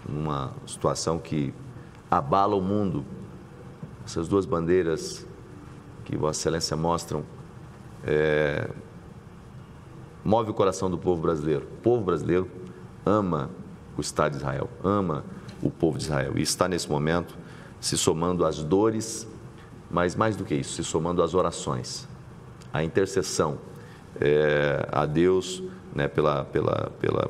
uma situação que abala o mundo. Essas duas bandeiras que Vossa Excelência mostram move o coração do povo brasileiro. O povo brasileiro ama o Estado de Israel, ama o povo de Israel e está nesse momento se somando às dores, mas mais do que isso, se somando às orações, à intercessão a Deus, né,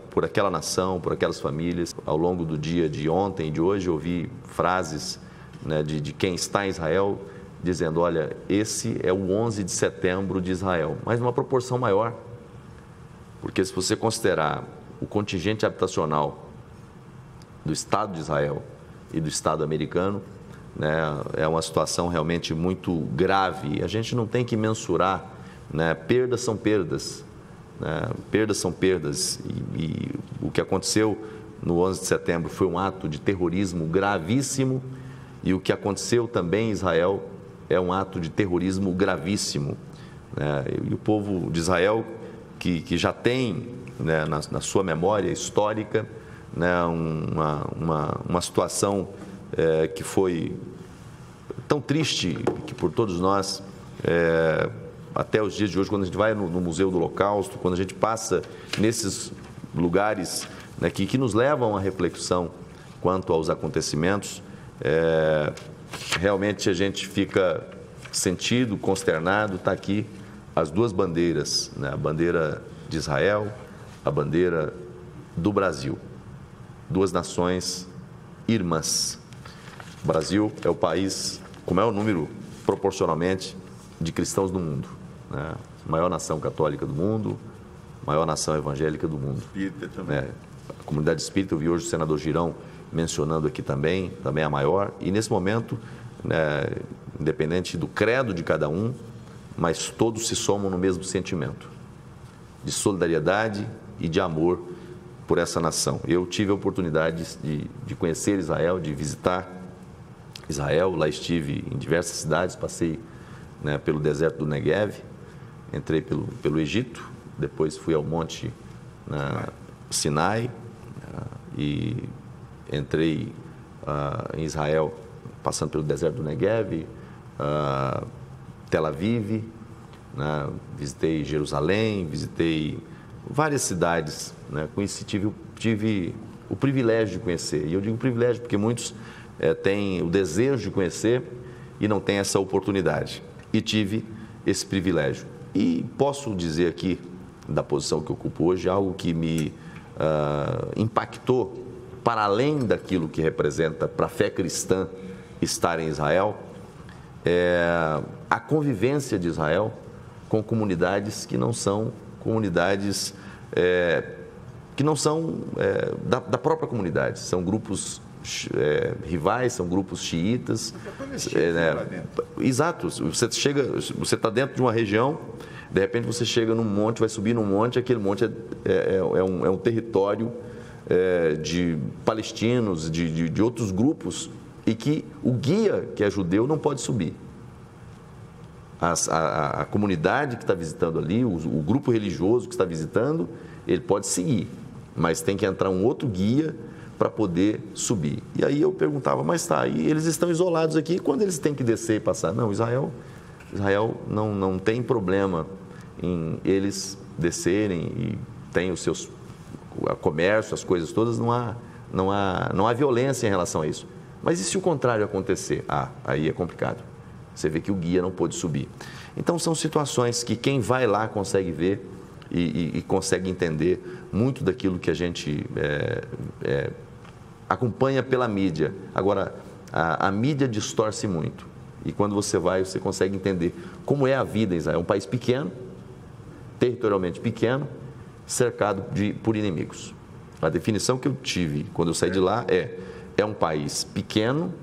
por aquela nação, por aquelas famílias. Ao longo do dia de ontem e de hoje, eu ouvi frases, né, de quem está em Israel, dizendo, olha, esse é o 11 de setembro de Israel, mas numa proporção maior, porque se você considerar o contingente habitacional do Estado de Israel e do Estado americano, né, é uma situação realmente muito grave. A gente não tem que mensurar, né, perdas são perdas, né, perdas são perdas, e o que aconteceu no 11 de setembro foi um ato de terrorismo gravíssimo, e o que aconteceu também em Israel é um ato de terrorismo gravíssimo, né? E o povo de Israel, que já tem, né, na sua memória histórica, né, uma situação que foi tão triste que por todos nós, até os dias de hoje, quando a gente vai no Museu do Holocausto, quando a gente passa nesses lugares, né, que nos levam à reflexão quanto aos acontecimentos, realmente a gente fica sentido, consternado. Está aqui as duas bandeiras, né, a bandeira de Israel, a bandeira do Brasil, duas nações irmãs. O Brasil é o país com o maior número, proporcionalmente, de cristãos do mundo, né? Maior nação católica do mundo, maior nação evangélica do mundo. Espírita também. A comunidade espírita, eu vi hoje o senador Girão mencionando aqui também é a maior, e nesse momento, né, independente do credo de cada um, mas todos se somam no mesmo sentimento de solidariedade e de amor por essa nação. Eu tive a oportunidade de conhecer Israel, de visitar Israel. Lá estive em diversas cidades, passei, né, pelo deserto do Negev, entrei pelo Egito, depois fui ao monte Sinai e entrei em Israel, passando pelo deserto do Negev, Tel Aviv, né, visitei Jerusalém, visitei várias cidades, né, tive o privilégio de conhecer. E eu digo privilégio porque muitos têm o desejo de conhecer e não têm essa oportunidade. E tive esse privilégio. E posso dizer aqui, da posição que eu ocupo hoje, algo que me impactou, para além daquilo que representa para a fé cristã estar em Israel, a convivência de Israel com comunidades que não são comunidades, que não são da própria comunidade, são grupos rivais, são grupos xiitas. Exato, você está dentro de uma região, de repente você chega num monte, vai subir num monte, aquele monte é um território de palestinos, de outros grupos, e que o guia, que é judeu, não pode subir. A comunidade que está visitando ali, o grupo religioso que está visitando, ele pode seguir, mas tem que entrar um outro guia para poder subir. E aí eu perguntava, mas tá, e eles estão isolados aqui, quando eles têm que descer e passar? Não, Israel não tem problema em eles descerem, e tem os seus comércio, as coisas todas, não há violência em relação a isso. Mas e se o contrário acontecer? Aí é complicado. Você vê que o guia não pôde subir. Então, são situações que quem vai lá consegue ver e consegue entender muito daquilo que a gente acompanha pela mídia. Agora, a mídia distorce muito. E quando você vai, você consegue entender como é a vida em Israel. É um país pequeno, territorialmente pequeno, cercado por inimigos. A definição que eu tive quando eu saí de lá é um país pequeno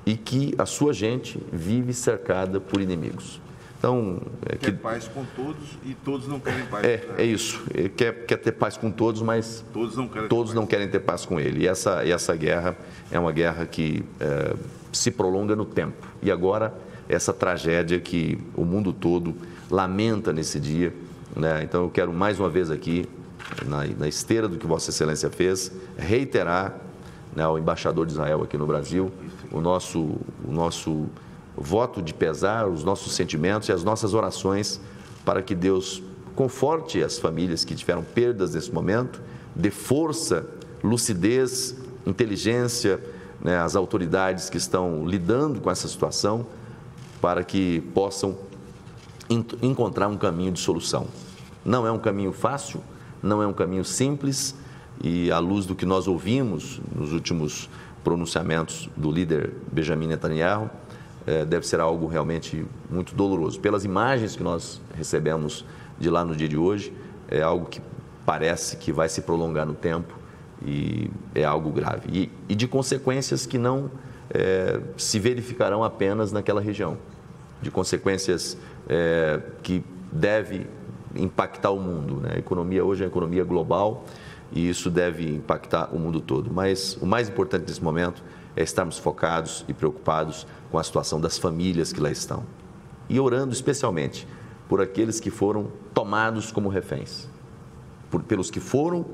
e que a sua gente vive cercada por inimigos. Então, quer paz com todos e todos não querem paz. É isso. Ele quer ter paz com todos, mas todos não querem ter paz com ele. E essa guerra é uma guerra que se prolonga no tempo. E agora, essa tragédia que o mundo todo lamenta nesse dia, né? Então, eu quero mais uma vez aqui, na esteira do que Vossa Excelência fez, reiterar né, ao embaixador de Israel aqui no Brasil, o nosso voto de pesar, os nossos sentimentos e as nossas orações para que Deus conforte as famílias que tiveram perdas nesse momento, dê força, lucidez, inteligência, né, às autoridades que estão lidando com essa situação, para que possam encontrar um caminho de solução. Não é um caminho fácil, não é um caminho simples, e à luz do que nós ouvimos nos últimos pronunciamentos do líder Benjamin Netanyahu, deve ser algo realmente muito doloroso. Pelas imagens que nós recebemos de lá no dia de hoje, é algo que parece que vai se prolongar no tempo e é algo grave. E de consequências que não se verificarão apenas naquela região, de consequências que deve impactar o mundo, né? A economia hoje é uma economia global e isso deve impactar o mundo todo. Mas o mais importante nesse momento é estarmos focados e preocupados com a situação das famílias que lá estão. E orando especialmente por aqueles que foram tomados como reféns, pelos que foram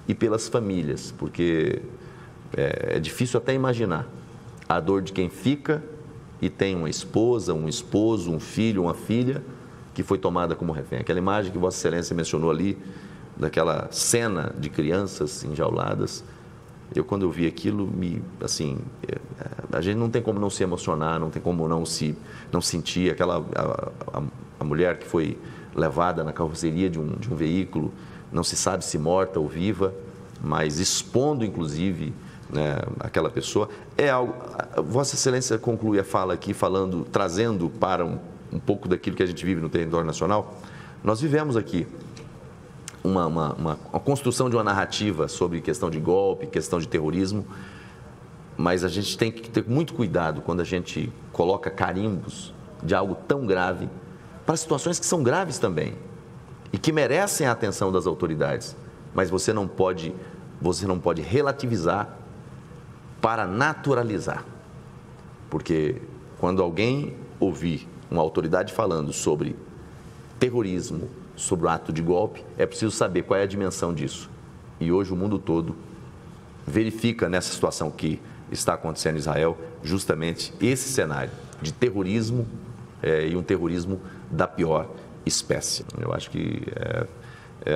e pelas famílias, porque é difícil até imaginar a dor de quem fica e tem uma esposa, um esposo, um filho, uma filha que foi tomada como refém. Aquela imagem que Vossa Excelência mencionou ali, daquela cena de crianças enjauladas, quando eu vi aquilo, a gente não tem como não se emocionar, não tem como não sentir a mulher que foi levada na carroceria de um veículo, não se sabe se morta ou viva, mas expondo inclusive, né, aquela pessoa, é algo. Vossa Excelência conclui a fala aqui trazendo para um pouco daquilo que a gente vive no território nacional. Nós vivemos aqui uma construção de uma narrativa sobre questão de golpe, questão de terrorismo, mas a gente tem que ter muito cuidado quando a gente coloca carimbos de algo tão grave para situações que são graves também e que merecem a atenção das autoridades, mas você não pode relativizar para naturalizar, porque quando alguém ouvir uma autoridade falando sobre terrorismo, sobre o ato de golpe, é preciso saber qual é a dimensão disso. E hoje o mundo todo verifica nessa situação que está acontecendo em Israel justamente esse cenário de terrorismo e um terrorismo da pior espécie. Eu acho que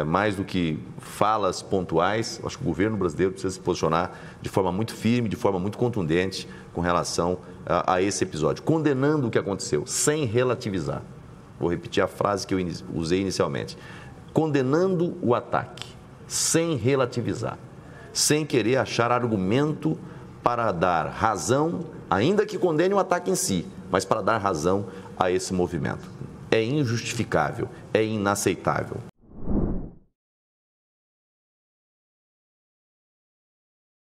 mais do que falas pontuais, acho que o governo brasileiro precisa se posicionar de forma muito firme, de forma muito contundente com relação a esse episódio, condenando o que aconteceu, sem relativizar. Vou repetir a frase que eu usei inicialmente. Condenando o ataque, sem relativizar, sem querer achar argumento para dar razão, ainda que condene o ataque em si, mas para dar razão a esse movimento. É injustificável, é inaceitável.